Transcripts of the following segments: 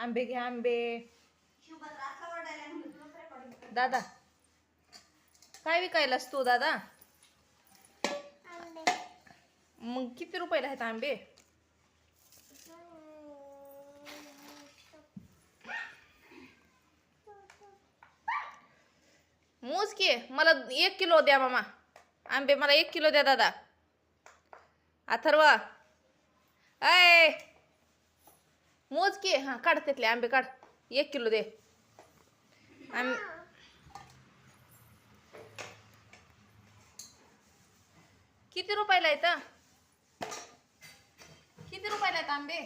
आंबे घ्या आंबे. दादा काय विकायलास तू दादा? मग किती रुपयाला आहेत आंबे? मूज की मला 1 किलो द्या मामा. आंबे मला 1 किलो द्या दादा. अथर्व अय मूज की. हा काढ तिथले आंबे काढ. 1 किलो दे. किती रुपयाला आहेत? किती रुपयाला आहेत आंबे?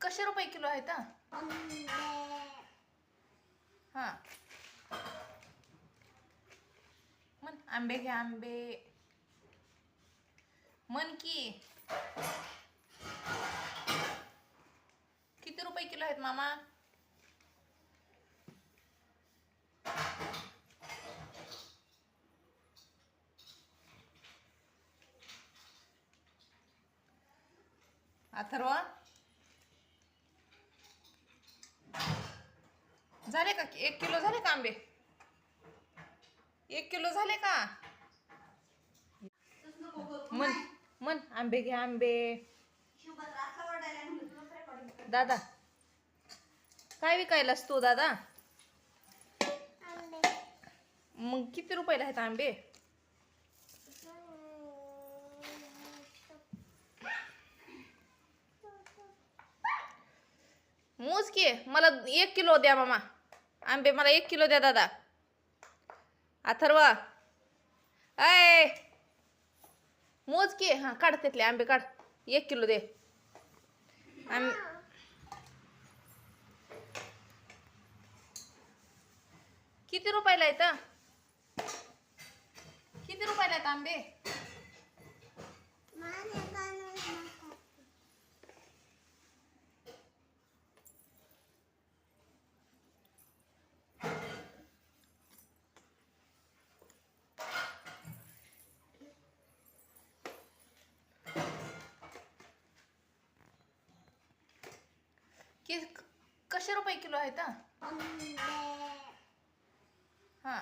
कशे रुपये किलो आहेत? हा मन आंबे घ्या आंबे. मन की किती रुपये किलो आहेत मामा? अथर्व झाले का? 1 किलो झाले का आंबे? 1 किलो झाले का? मन मन आंबे घ्या आंबे. दादा काय विकायलास तू दादा? मग किती रुपयाला आहेत आंबे? मूज की मला 1 किलो द्या मामा. आंबे मला 1 किलो द्या दादा. अथर्व अय मूज की. हा काढ तिथले आंबे काढ. 1 किलो दे. किती रुपयाला आहेत? किती रुपयाला आहेत आंबे? कशे रुपये किलो आहेत? हा